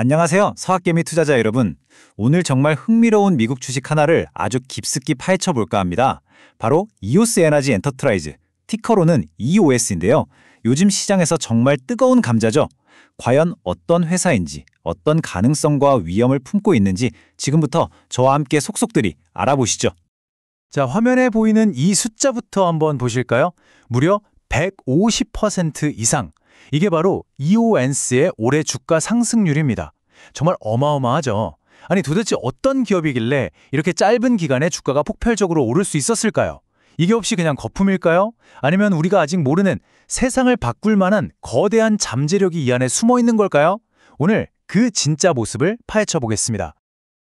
안녕하세요. 서학개미 투자자 여러분. 오늘 정말 흥미로운 미국 주식 하나를 아주 깊숙이 파헤쳐 볼까 합니다. 바로 이오스 에너지 엔터프라이즈, 티커로는 EOS인데요. 요즘 시장에서 정말 뜨거운 감자죠. 과연 어떤 회사인지, 어떤 가능성과 위험을 품고 있는지 지금부터 저와 함께 속속들이 알아보시죠. 자, 화면에 보이는 이 숫자부터 한번 보실까요? 무려 150% 이상. 이게 바로 EOS의 올해 주가 상승률입니다. 정말 어마어마하죠. 아니 도대체 어떤 기업이길래 이렇게 짧은 기간에 주가가 폭발적으로 오를 수 있었을까요? 이게 혹시 그냥 거품일까요? 아니면 우리가 아직 모르는 세상을 바꿀 만한 거대한 잠재력이 이 안에 숨어 있는 걸까요? 오늘 그 진짜 모습을 파헤쳐 보겠습니다.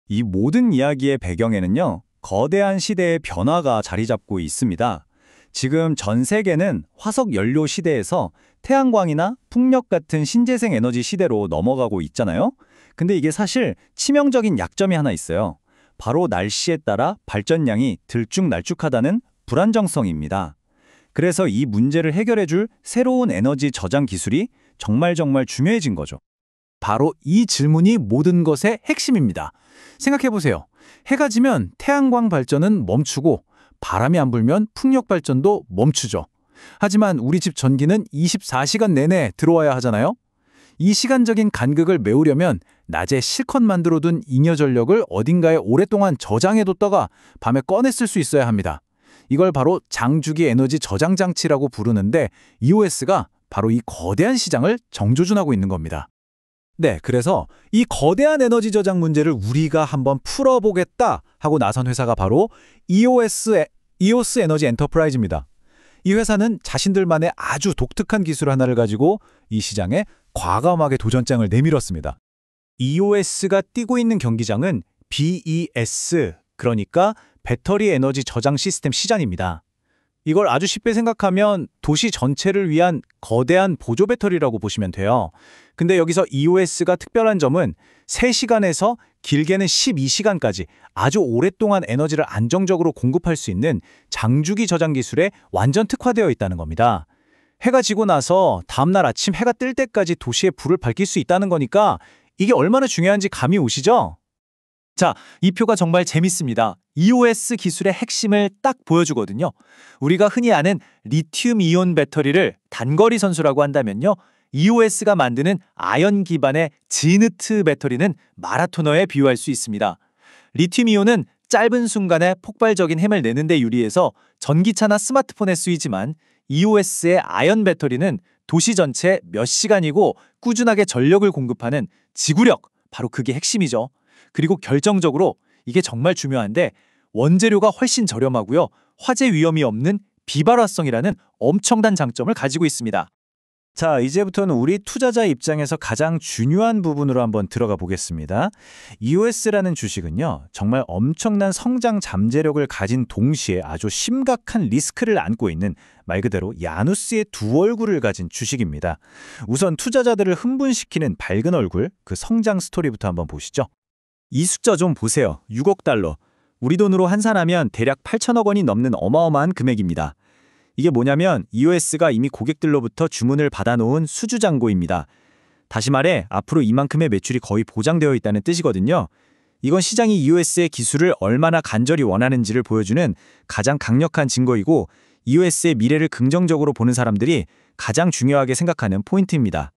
이 모든 이야기의 배경에는요, 거대한 시대의 변화가 자리 잡고 있습니다. 지금 전 세계는 화석 연료 시대에서 태양광이나 풍력 같은 신재생 에너지 시대로 넘어가고 있잖아요. 근데 이게 사실 치명적인 약점이 하나 있어요. 바로 날씨에 따라 발전량이 들쭉날쭉하다는 불안정성입니다. 그래서 이 문제를 해결해줄 새로운 에너지 저장 기술이 정말 중요해진 거죠. 바로 이 질문이 모든 것의 핵심입니다. 생각해보세요. 해가 지면 태양광 발전은 멈추고 바람이 안 불면 풍력 발전도 멈추죠. 하지만 우리 집 전기는 24시간 내내 들어와야 하잖아요. 이 시간적인 간극을 메우려면 낮에 실컷 만들어둔 잉여 전력을 어딘가에 오랫동안 저장해뒀다가 밤에 꺼내 쓸 수 있어야 합니다. 이걸 바로 장주기 에너지 저장 장치라고 부르는데 EOS가 바로 이 거대한 시장을 정조준하고 있는 겁니다. 네, 그래서 이 거대한 에너지 저장 문제를 우리가 한번 풀어보겠다 하고 나선 회사가 바로 EOS 에너지 엔터프라이즈입니다. 이 회사는 자신들만의 아주 독특한 기술 하나를 가지고 이 시장에 과감하게 도전장을 내밀었습니다. EOS가 뛰고 있는 경기장은 BES, 그러니까 배터리 에너지 저장 시스템 시장입니다. 이걸 아주 쉽게 생각하면 도시 전체를 위한 거대한 보조 배터리라고 보시면 돼요. 근데 여기서 EOS가 특별한 점은 3시간에서 길게는 12시간까지 아주 오랫동안 에너지를 안정적으로 공급할 수 있는 장주기 저장 기술에 완전 특화되어 있다는 겁니다. 해가 지고 나서 다음날 아침 해가 뜰 때까지 도시에 불을 밝힐 수 있다는 거니까 이게 얼마나 중요한지 감이 오시죠? 자, 이 표가 정말 재밌습니다. EOS 기술의 핵심을 딱 보여주거든요. 우리가 흔히 아는 리튬 이온 배터리를 단거리 선수라고 한다면요, EOS가 만드는 아연 기반의 지느트 배터리는 마라토너에 비유할 수 있습니다. 리튬 이온은 짧은 순간에 폭발적인 힘을 내는 데 유리해서 전기차나 스마트폰에 쓰이지만 EOS의 아연 배터리는 도시 전체에 몇 시간이고 꾸준하게 전력을 공급하는 지구력, 바로 그게 핵심이죠. 그리고 결정적으로 이게 정말 중요한데 원재료가 훨씬 저렴하고요, 화재 위험이 없는 비발화성이라는 엄청난 장점을 가지고 있습니다. 자, 이제부터는 우리 투자자 입장에서 가장 중요한 부분으로 한번 들어가 보겠습니다. EOS라는 주식은요, 정말 엄청난 성장 잠재력을 가진 동시에 아주 심각한 리스크를 안고 있는 말 그대로 야누스의 두 얼굴을 가진 주식입니다. 우선 투자자들을 흥분시키는 밝은 얼굴, 그 성장 스토리부터 한번 보시죠. 이 숫자 좀 보세요. 6억 달러. 우리 돈으로 환산하면 대략 8천억 원이 넘는 어마어마한 금액입니다. 이게 뭐냐면 EOS가 이미 고객들로부터 주문을 받아놓은 수주잔고입니다. 다시 말해 앞으로 이만큼의 매출이 거의 보장되어 있다는 뜻이거든요. 이건 시장이 EOS의 기술을 얼마나 간절히 원하는지를 보여주는 가장 강력한 증거이고 EOS의 미래를 긍정적으로 보는 사람들이 가장 중요하게 생각하는 포인트입니다.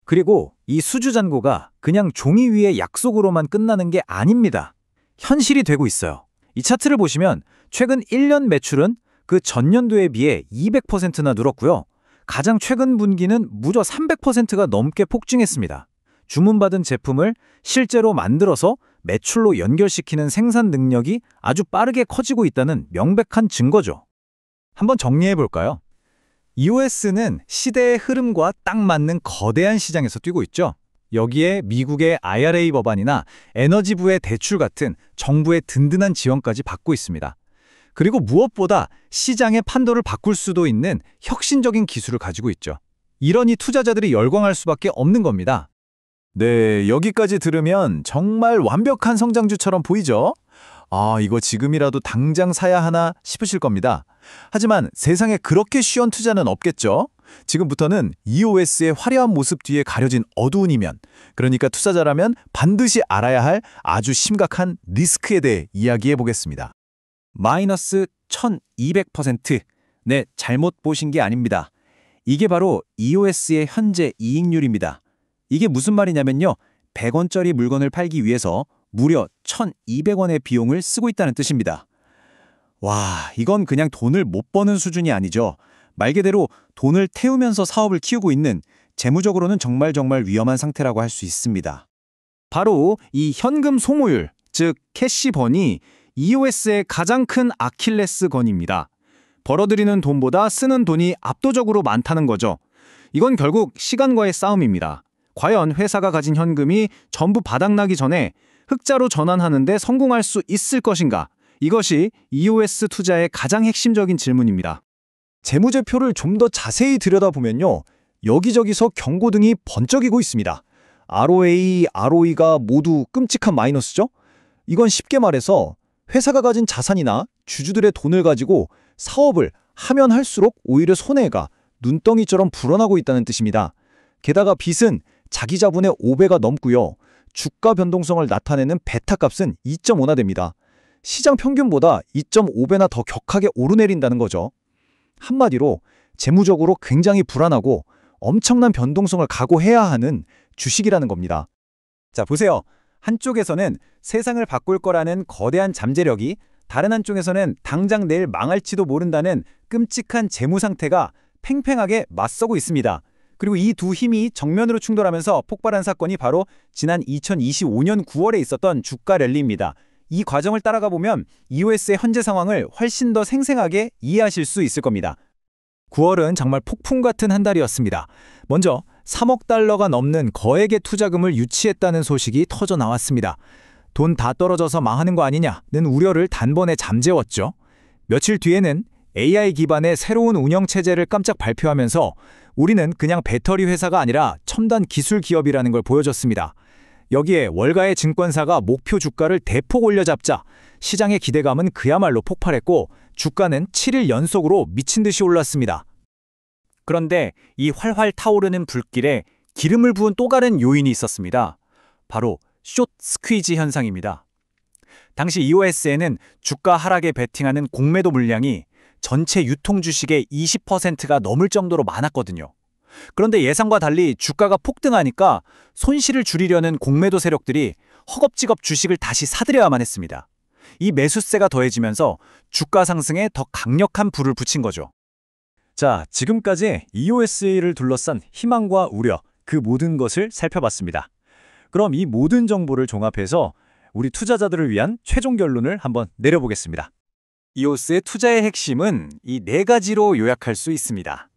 그리고 이 수주잔고가 그냥 종이 위의 약속으로만 끝나는 게 아닙니다. 현실이 되고 있어요. 이 차트를 보시면 최근 1년 매출은 그 전년도에 비해 200%나 늘었고요. 가장 최근 분기는 무려 300%가 넘게 폭증했습니다. 주문받은 제품을 실제로 만들어서 매출로 연결시키는 생산 능력이 아주 빠르게 커지고 있다는 명백한 증거죠. 한번 정리해 볼까요? EOS는 시대의 흐름과 딱 맞는 거대한 시장에서 뛰고 있죠. 여기에 미국의 IRA 법안이나 에너지부의 대출 같은 정부의 든든한 지원까지 받고 있습니다. 그리고 무엇보다 시장의 판도를 바꿀 수도 있는 혁신적인 기술을 가지고 있죠. 이러니 투자자들이 열광할 수밖에 없는 겁니다. 네, 여기까지 들으면 정말 완벽한 성장주처럼 보이죠? 아, 이거 지금이라도 당장 사야 하나 싶으실 겁니다. 하지만 세상에 그렇게 쉬운 투자는 없겠죠? 지금부터는 EOS의 화려한 모습 뒤에 가려진 어두운 이면, 그러니까 투자자라면 반드시 알아야 할 아주 심각한 리스크에 대해 이야기해 보겠습니다. 마이너스 1200%. 네, 잘못 보신 게 아닙니다. 이게 바로 EOS의 현재 이익률입니다. 이게 무슨 말이냐면요. 100원짜리 물건을 팔기 위해서 무려 1200원의 비용을 쓰고 있다는 뜻입니다. 와, 이건 그냥 돈을 못 버는 수준이 아니죠. 말 그대로 돈을 태우면서 사업을 키우고 있는, 재무적으로는 정말 위험한 상태라고 할 수 있습니다. 바로 이 현금 소모율, 즉 캐시번이 EOS의 가장 큰 아킬레스건입니다. 벌어들이는 돈보다 쓰는 돈이 압도적으로 많다는 거죠. 이건 결국 시간과의 싸움입니다. 과연 회사가 가진 현금이 전부 바닥나기 전에 흑자로 전환하는 데 성공할 수 있을 것인가? 이것이 EOS 투자의 가장 핵심적인 질문입니다. 재무제표를 좀 더 자세히 들여다보면요. 여기저기서 경고등이 번쩍이고 있습니다. ROA, ROE가 모두 끔찍한 마이너스죠? 이건 쉽게 말해서 회사가 가진 자산이나 주주들의 돈을 가지고 사업을 하면 할수록 오히려 손해가 눈덩이처럼 불어나고 있다는 뜻입니다. 게다가 빚은 자기 자본의 5배가 넘고요. 주가 변동성을 나타내는 베타값은 2.5나 됩니다. 시장 평균보다 2.5배나 더 격하게 오르내린다는 거죠. 한마디로 재무적으로 굉장히 불안하고 엄청난 변동성을 각오해야 하는 주식이라는 겁니다. 자, 보세요. 한쪽에서는 세상을 바꿀 거라는 거대한 잠재력이, 다른 한쪽에서는 당장 내일 망할지도 모른다는 끔찍한 재무 상태가 팽팽하게 맞서고 있습니다. 그리고 이 두 힘이 정면으로 충돌하면서 폭발한 사건이 바로 지난 2025년 9월에 있었던 주가 랠리입니다. 이 과정을 따라가 보면 EOS의 현재 상황을 훨씬 더 생생하게 이해하실 수 있을 겁니다. 9월은 정말 폭풍 같은 한 달이었습니다. 먼저 3억 달러가 넘는 거액의 투자금을 유치했다는 소식이 터져 나왔습니다. 돈 다 떨어져서 망하는 거 아니냐는 우려를 단번에 잠재웠죠. 며칠 뒤에는 AI 기반의 새로운 운영체제를 깜짝 발표하면서 우리는 그냥 배터리 회사가 아니라 첨단 기술 기업이라는 걸 보여줬습니다. 여기에 월가의 증권사가 목표 주가를 대폭 올려잡자 시장의 기대감은 그야말로 폭발했고 주가는 7일 연속으로 미친 듯이 올랐습니다. 그런데 이 활활 타오르는 불길에 기름을 부은 또 다른 요인이 있었습니다. 바로 숏 스퀴즈 현상입니다. 당시 EOS에는 주가 하락에 베팅하는 공매도 물량이 전체 유통 주식의 20%가 넘을 정도로 많았거든요. 그런데 예상과 달리 주가가 폭등하니까 손실을 줄이려는 공매도 세력들이 허겁지겁 주식을 다시 사들여야만 했습니다. 이 매수세가 더해지면서 주가 상승에 더 강력한 불을 붙인 거죠. 자, 지금까지 EOS를 둘러싼 희망과 우려, 그 모든 것을 살펴봤습니다. 그럼 이 모든 정보를 종합해서 우리 투자자들을 위한 최종 결론을 한번 내려보겠습니다. EOS의 투자의 핵심은 이 4가지로 요약할 수 있습니다.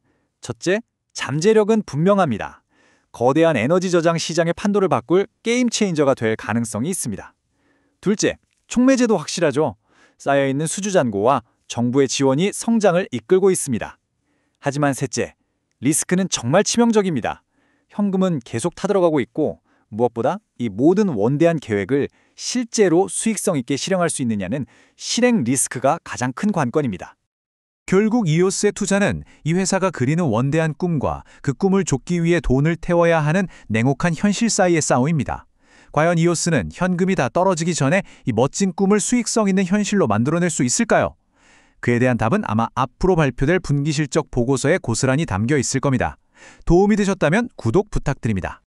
첫째, 잠재력은 분명합니다. 거대한 에너지 저장 시장의 판도를 바꿀 게임 체인저가 될 가능성이 있습니다. 둘째, 촉매제도 확실하죠. 쌓여있는 수주 잔고와 정부의 지원이 성장을 이끌고 있습니다. 하지만 셋째, 리스크는 정말 치명적입니다. 현금은 계속 타들어가고 있고 무엇보다 이 모든 원대한 계획을 실제로 수익성 있게 실행할 수 있느냐는 실행 리스크가 가장 큰 관건입니다. 결국 EOS의 투자는 이 회사가 그리는 원대한 꿈과 그 꿈을 좇기 위해 돈을 태워야 하는 냉혹한 현실 사이의 싸움입니다. 과연 EOS는 현금이 다 떨어지기 전에 이 멋진 꿈을 수익성 있는 현실로 만들어낼 수 있을까요? 그에 대한 답은 아마 앞으로 발표될 분기실적 보고서에 고스란히 담겨 있을 겁니다. 도움이 되셨다면 구독 부탁드립니다.